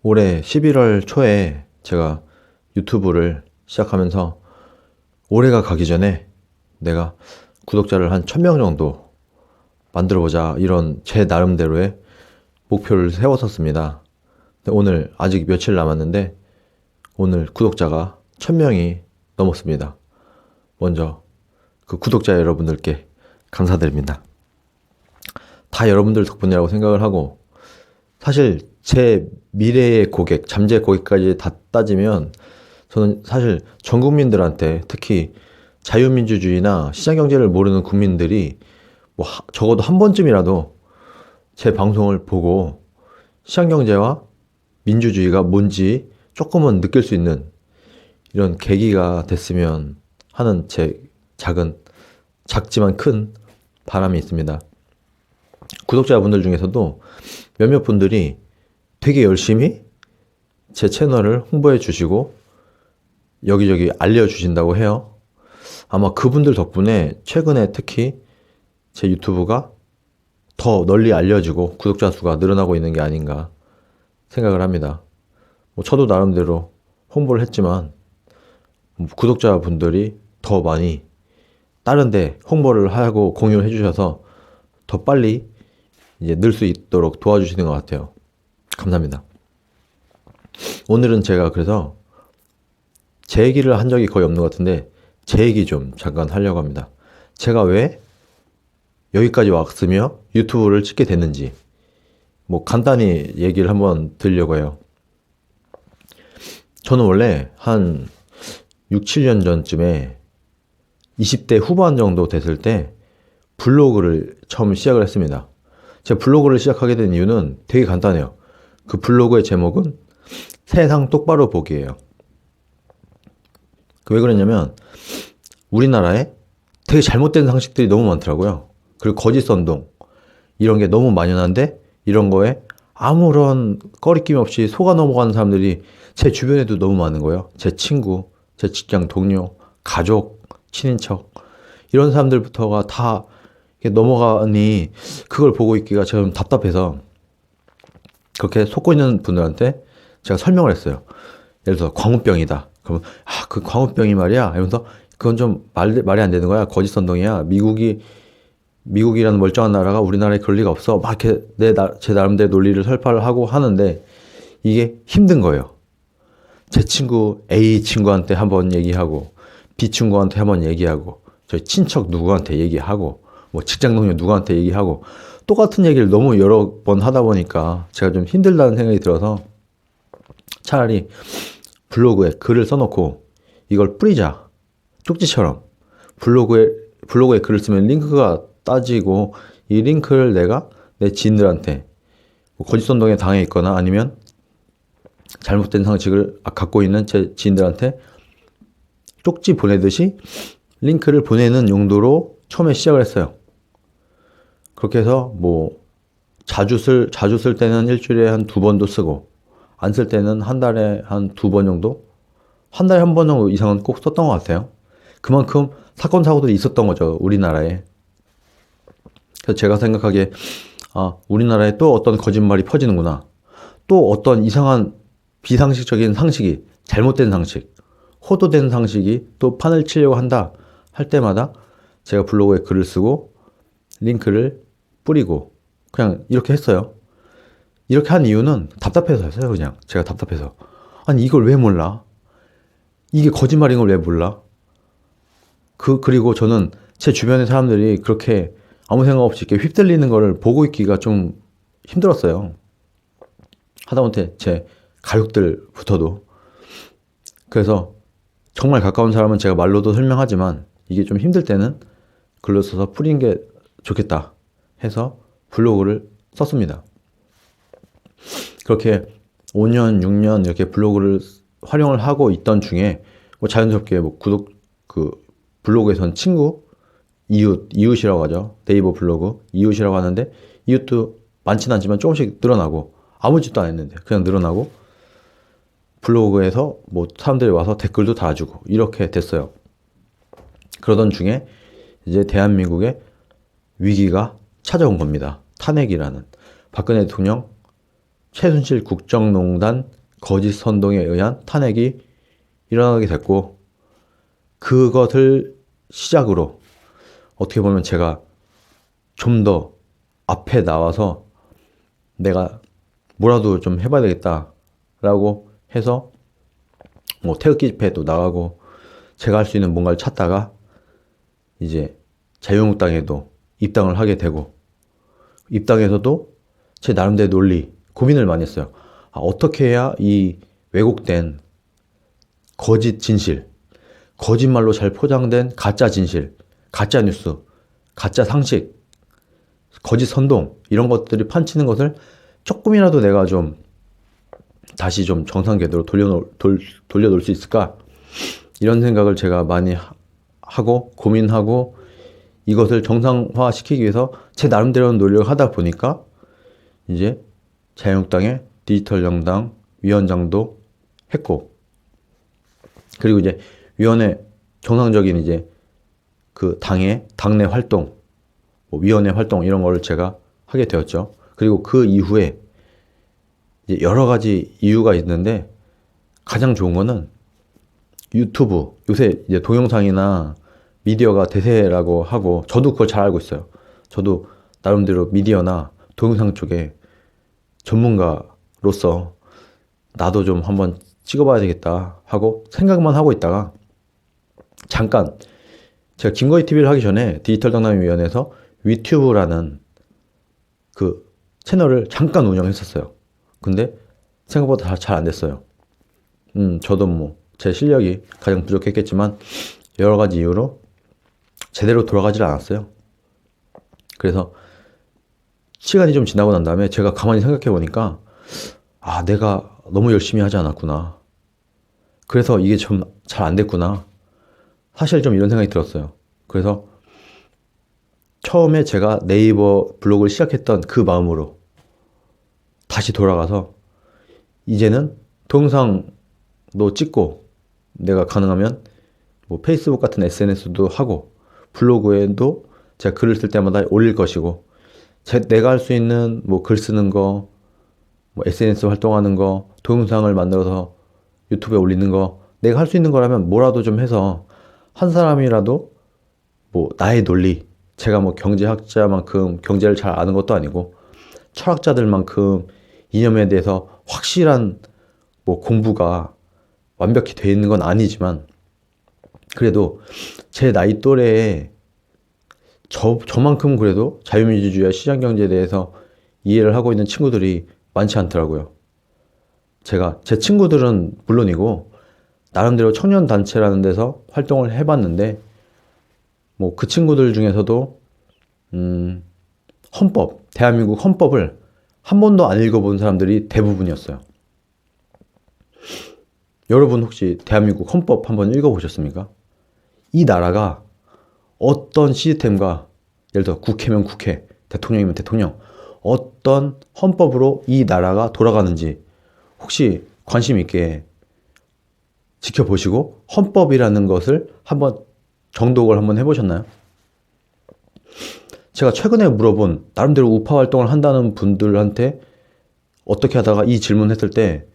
올해 11월 초에 제가 유튜브를 시작하면서 올해가 가기 전에 내가 구독자를 한 1000명 정도 만들어보자 이런 제 나름대로의 목표를 세웠었습니다. 근데 오늘 아직 며칠 남았는데 오늘 구독자가 1000명이 넘었습니다. 먼저 그 구독자 여러분들께 감사드립니다. 다 여러분들 덕분이라고 생각을 하고 사실 제 미래의 고객, 잠재 고객까지 다 따지면 저는 사실 전 국민들한테 특히 자유민주주의나 시장경제를 모르는 국민들이 뭐 적어도 한 번쯤이라도 제 방송을 보고 시장경제와 민주주의가 뭔지 조금은 느낄 수 있는 이런 계기가 됐으면 하는 제 작지만 큰 바람이 있습니다. 구독자분들 중에서도 몇몇 분들이 되게 열심히 제 채널을 홍보해 주시고 여기저기 알려주신다고 해요. 아마 그분들 덕분에 최근에 특히 제 유튜브가 더 널리 알려지고 구독자 수가 늘어나고 있는 게 아닌가 생각을 합니다. 뭐 저도 나름대로 홍보를 했지만 구독자분들이 더 많이 다른데 홍보를 하고 공유를 해주셔서 더 빨리 이제 늘 수 있도록 도와주시는 것 같아요. 감사합니다. 오늘은 제가 그래서 제 얘기를 한 적이 거의 없는 것 같은데 제 얘기 좀 잠깐 하려고 합니다. 제가 왜 여기까지 왔으며 유튜브를 찍게 됐는지 뭐 간단히 얘기를 한번 드리려고 해요. 저는 원래 한 6, 7년 전쯤에 20대 후반 정도 됐을 때 블로그를 처음 시작을 했습니다. 제가 블로그를 시작하게 된 이유는 되게 간단해요. 그 블로그의 제목은 세상 똑바로 보기예요. 왜 그랬냐면 우리나라에 되게 잘못된 상식들이 너무 많더라고요. 그리고 거짓 선동 이런 게 너무 만연한데 이런 거에 아무런 꺼리낌 없이 속아 넘어가는 사람들이 제 주변에도 너무 많은 거예요. 제 친구, 제 직장 동료, 가족, 친인척 이런 사람들부터가 다 넘어가니 그걸 보고 있기가 좀 답답해서 그렇게 속고 있는 분들한테 제가 설명을 했어요. 예를 들어서 광우병이다. 그러면 그 광우병이 말이야. 이러면서 그건 좀 말이 안 되는 거야. 거짓 선동이야. 미국이라는 멀쩡한 나라가 우리나라에 그럴 리가 없어. 막 이렇게 제 나름대로 논리를 설파를 하고 하는데 이게 힘든 거예요. 제 친구 A 친구한테 한번 얘기하고 B 친구한테 한번 얘기하고 저희 친척 누구한테 얘기하고 뭐 직장 동료 누구한테 얘기하고 똑같은 얘기를 너무 여러 번 하다 보니까 제가 좀 힘들다는 생각이 들어서 차라리 블로그에 글을 써놓고 이걸 뿌리자. 쪽지처럼 블로그에 글을 쓰면 링크가 따지고 이 링크를 내가 내 지인들한테 뭐 거짓선동에 당해 있거나 아니면 잘못된 상식을 갖고 있는 제 지인들한테 쪽지 보내듯이 링크를 보내는 용도로 처음에 시작을 했어요. 그렇게 해서 뭐 자주 쓸 때는 일주일에 한 2번도 쓰고 안 쓸 때는 한 달에 한 2번 정도? 한 달에 한 번 정도 이상은 꼭 썼던 것 같아요. 그만큼 사건 사고들이 있었던 거죠, 우리나라에. 그래서 제가 생각하기에 우리나라에 또 어떤 거짓말이 퍼지는구나. 또 어떤 이상한 비상식적인 상식이 잘못된 상식, 호도된 상식이 또 판을 치려고 한다 할 때마다 제가 블로그에 글을 쓰고 링크를 뿌리고 그냥 이렇게 했어요. 이렇게 한 이유는 답답해서 했어요. 그냥 제가 답답해서 아니 이걸 왜 몰라? 이게 거짓말인 걸 왜 몰라? 그리고 저는 제 주변의 사람들이 그렇게 아무 생각 없이 이렇게 휩쓸리는 거를 보고 있기가 좀 힘들었어요. 하다못해 제 가족들부터도. 그래서 정말 가까운 사람은 제가 말로도 설명하지만 이게 좀 힘들 때는 글로 써서 뿌리는 게 좋겠다 해서 블로그를 썼습니다. 그렇게 5년, 6년 이렇게 블로그를 활용을 하고 있던 중에 뭐 자연스럽게 뭐 블로그에선 친구, 이웃이라고 하죠. 네이버 블로그, 이웃이라고 하는데 이웃도 많진 않지만 조금씩 늘어나고 아무 짓도 안 했는데 그냥 늘어나고 블로그에서 뭐 사람들이 와서 댓글도 달아주고 이렇게 됐어요. 그러던 중에 이제 대한민국에 위기가 찾아온 겁니다. 탄핵이라는 박근혜 대통령 최순실 국정농단 거짓 선동에 의한 탄핵이 일어나게 됐고, 그것을 시작으로 어떻게 보면 제가 좀 더 앞에 나와서 내가 뭐라도 좀 해봐야 되겠다라고 해서 뭐 태극기 집회도 나가고 제가 할 수 있는 뭔가를 찾다가 이제 자유한국당에도 입당을 하게 되고, 입당에서도 제 나름대로 논리 고민을 많이 했어요. 어떻게 해야 이 왜곡된 거짓 진실, 거짓말로 잘 포장된 가짜 진실, 가짜 뉴스, 가짜 상식, 거짓 선동 이런 것들이 판치는 것을 조금이라도 내가 좀 다시 좀 정상 궤도로 돌려놓을 수 있을까? 이런 생각을 제가 많이 하고 고민하고 이것을 정상화시키기 위해서 제 나름대로는 노력을 하다 보니까 이제 자유한국당의 디지털 정당 위원장도 했고, 그리고 이제 위원회 정상적인 이제 그 당의 당내 활동, 뭐 위원회 활동 이런 거를 제가 하게 되었죠. 그리고 그 이후에 이제 여러 가지 이유가 있는데 가장 좋은 거는 유튜브, 요새 이제 동영상이나 미디어가 대세라고 하고 저도 그걸 잘 알고 있어요. 저도 나름대로 미디어나 동영상 쪽에 전문가로서 나도 좀 한번 찍어봐야 되겠다 하고 생각만 하고 있다가 잠깐 제가 김거희 TV를 하기 전에 디지털 당당위원회에서 위튜브라는 그 채널을 잠깐 운영했었어요. 근데 생각보다 잘 안 됐어요. 저도 뭐 제 실력이 가장 부족했겠지만 여러 가지 이유로 제대로 돌아가질 않았어요. 그래서 시간이 좀 지나고 난 다음에 제가 가만히 생각해 보니까 내가 너무 열심히 하지 않았구나. 그래서 이게 좀 잘 안 됐구나. 사실 좀 이런 생각이 들었어요. 그래서 처음에 제가 네이버 블로그를 시작했던 그 마음으로 다시 돌아가서 이제는 동영상도 찍고 내가 가능하면 뭐 페이스북 같은 SNS도 하고 블로그에도 제가 글을 쓸 때마다 올릴 것이고, 내가 할 수 있는 뭐 글 쓰는 거, 뭐 SNS 활동하는 거, 동영상을 만들어서 유튜브에 올리는 거, 내가 할 수 있는 거라면 뭐라도 좀 해서 한 사람이라도 뭐 나의 논리, 제가 뭐 경제학자만큼 경제를 잘 아는 것도 아니고 철학자들만큼 이념에 대해서 확실한 뭐 공부가 완벽히 돼 있는 건 아니지만 그래도 제 나이 또래에 저만큼 그래도 자유민주주의와 시장경제에 대해서 이해를 하고 있는 친구들이 많지 않더라고요. 제 친구들은 물론이고 나름대로 청년단체라는 데서 활동을 해봤는데 뭐 그 친구들 중에서도 대한민국 헌법을 한 번도 안 읽어본 사람들이 대부분이었어요. 여러분 혹시 대한민국 헌법 한번 읽어보셨습니까? 이 나라가 어떤 시스템과, 예를 들어 국회면 국회, 대통령이면 대통령, 어떤 헌법으로 이 나라가 돌아가는지 혹시 관심 있게 지켜보시고 헌법이라는 것을 한번 정독을 한번 해보셨나요? 제가 최근에 물어본 나름대로 우파 활동을 한다는 분들한테 어떻게 하다가 이 질문했을 때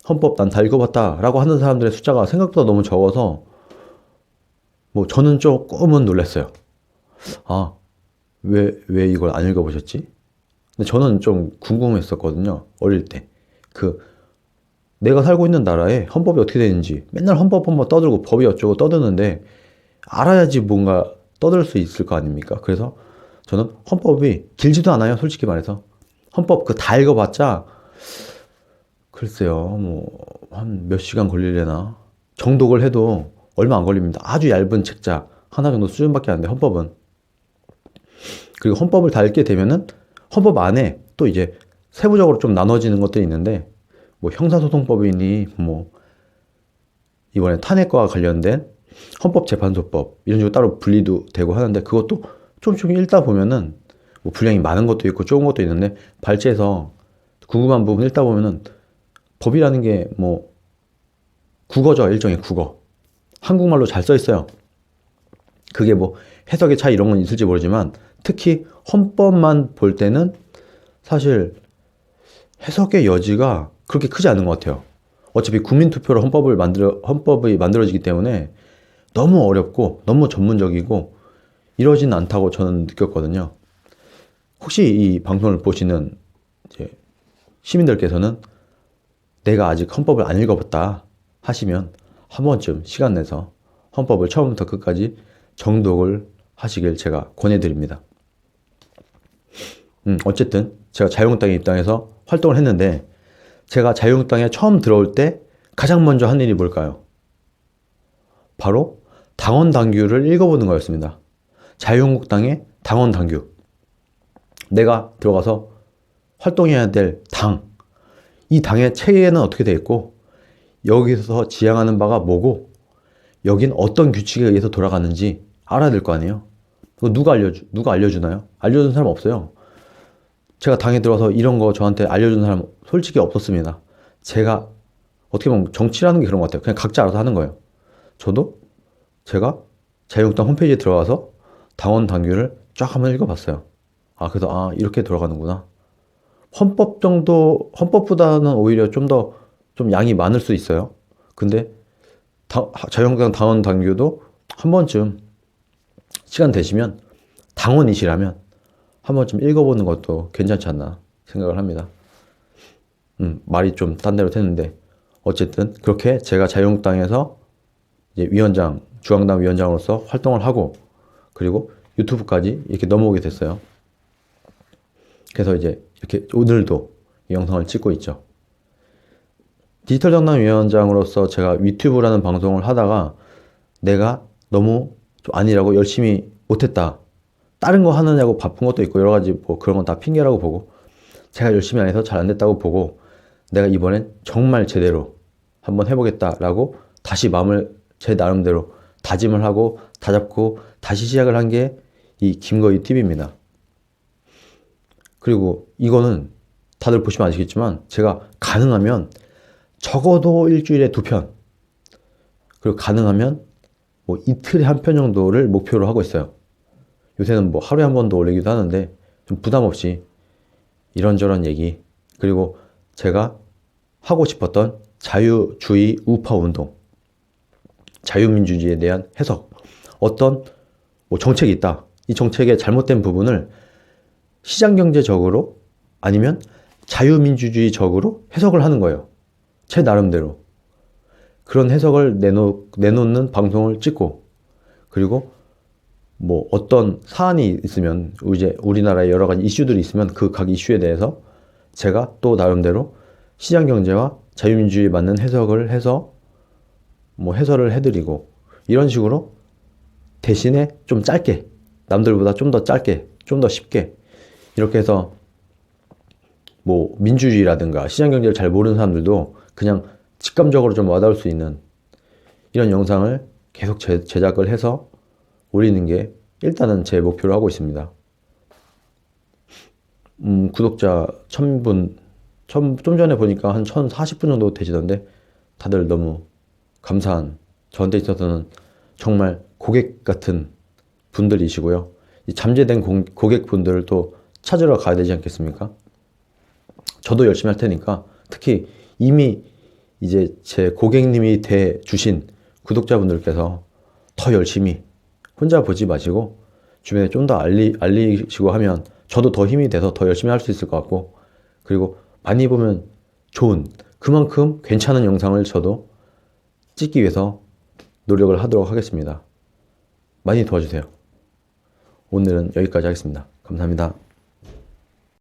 헌법 난 다 읽어봤다 라고 하는 사람들의 숫자가 생각보다 너무 적어서 뭐 저는 조금은 놀랐어요. 왜 이걸 안 읽어보셨지? 근데 저는 좀 궁금했었거든요. 어릴 때. 내가 살고 있는 나라에 헌법이 어떻게 되는지 맨날 헌법 떠들고 법이 어쩌고 떠드는데 알아야지 뭔가 떠들 수 있을 거 아닙니까? 그래서 저는 헌법이 길지도 않아요. 솔직히 말해서. 헌법 다 읽어봤자 글쎄요. 뭐 한 몇 시간 걸리려나? 정독을 해도 얼마 안 걸립니다. 아주 얇은 책자 하나 정도 수준밖에 안 돼, 헌법은. 그리고 헌법을 다 읽게 되면은 헌법 안에 또 이제 세부적으로 좀 나눠지는 것들이 있는데 뭐 형사소송법이니 뭐 이번에 탄핵과 관련된 헌법재판소법 이런 식으로 따로 분리도 되고 하는데 그것도 조금 읽다 보면은 뭐 분량이 많은 것도 있고 적은 것도 있는데 발췌해서 궁금한 부분 읽다 보면은 법이라는 게 뭐 국어죠. 일종의 국어. 한국말로 잘 써 있어요. 그게 뭐 해석의 차이 이런 건 있을지 모르지만 특히 헌법만 볼 때는 사실 해석의 여지가 그렇게 크지 않은 것 같아요. 어차피 국민투표로 헌법이 만들어지기 때문에 너무 어렵고 너무 전문적이고 이러진 않다고 저는 느꼈거든요. 혹시 이 방송을 보시는 이제 시민들께서는 내가 아직 헌법을 안 읽어봤다 하시면 한 번쯤 시간 내서 헌법을 처음부터 끝까지 정독을 하시길 제가 권해드립니다. 어쨌든 제가 자유한국당의 입당해서 활동을 했는데 제가 자유한국당에 처음 들어올 때 가장 먼저 한 일이 뭘까요? 바로 당원 당규를 읽어보는 거였습니다. 자유한국당의 당원 당규. 내가 들어가서 활동해야 될 당. 이 당의 체계는 어떻게 되어 있고 여기서 지향하는 바가 뭐고 여긴 어떤 규칙에 의해서 돌아가는지 알아야 될 거 아니에요. 그거 누가 알려주나요? 알려준 사람 없어요. 제가 당에 들어와서 이런 거 저한테 알려준 사람 솔직히 없었습니다. 제가 어떻게 보면 정치라는 게 그런 것 같아요. 그냥 각자 알아서 하는 거예요. 저도 제가 자유한국당 홈페이지에 들어가서 당원 당규를 쫙 한번 읽어봤어요. 그래서 이렇게 돌아가는구나. 헌법보다는 오히려 좀 양이 많을 수 있어요. 근데 자유한국당 당원 당규도 한 번쯤 시간 되시면 당원이시라면 한 번쯤 읽어보는 것도 괜찮지 않나 생각을 합니다. 말이 좀 딴 데로 됐는데 어쨌든 그렇게 제가 자유한국당에서 이제 중앙당 위원장으로서 활동을 하고 그리고 유튜브까지 이렇게 넘어오게 됐어요. 그래서 이제 이렇게 오늘도 이 영상을 찍고 있죠. 디지털 정당 위원장으로서 제가 유튜브라는 방송을 하다가 내가 너무 좀 아니라고 열심히 못했다. 다른 거 하느냐고 바쁜 것도 있고 여러 가지 뭐 그런 건 다 핑계라고 보고 제가 열심히 안 해서 잘 안 됐다고 보고 내가 이번엔 정말 제대로 한번 해보겠다라고 다시 마음을 제 나름대로 다짐을 하고 다잡고 다시 시작을 한 게 이 김거희 TV입니다. 그리고 이거는 다들 보시면 아시겠지만 제가 가능하면 적어도 일주일에 2편 그리고 가능하면 뭐 이틀에 1편 정도를 목표로 하고 있어요. 요새는 뭐 하루에 한 번도 올리기도 하는데 좀 부담 없이 이런저런 얘기 그리고 제가 하고 싶었던 자유주의 우파 운동 자유민주주의에 대한 해석 어떤 뭐 정책이 있다. 이 정책의 잘못된 부분을 시장경제적으로 아니면 자유민주주의적으로 해석을 하는 거예요. 제 나름대로. 그런 해석을 내놓는 방송을 찍고 그리고 뭐 어떤 사안이 있으면 이제 우리나라에 여러 가지 이슈들이 있으면 그 각 이슈에 대해서 제가 또 나름대로 시장경제와 자유민주주의에 맞는 해석을 해서 뭐 해설을 해드리고 이런 식으로 대신에 좀 짧게 남들보다 좀 더 짧게 좀 더 쉽게 이렇게 해서 뭐 민주주의라든가 시장경제를 잘 모르는 사람들도 그냥 직감적으로 좀 와닿을 수 있는 이런 영상을 계속 제작을 해서 올리는 게 일단은 제 목표로 하고 있습니다. 구독자 1000분 좀 전에 보니까 한 1040분 정도 되시던데 다들 너무 감사한 저한테 있어서는 정말 고객 같은 분들이시고요. 이 잠재된 고객분들을 또 찾으러 가야 되지 않겠습니까? 저도 열심히 할 테니까 특히 이미 이제 제 고객님이 돼 주신 구독자분들께서 더 열심히 혼자 보지 마시고 주변에 좀 더 알리시고 하면 저도 더 힘이 돼서 더 열심히 할 수 있을 것 같고 그리고 많이 보면 좋은 그만큼 괜찮은 영상을 저도 찍기 위해서 노력을 하도록 하겠습니다. 많이 도와주세요. 오늘은 여기까지 하겠습니다. 감사합니다.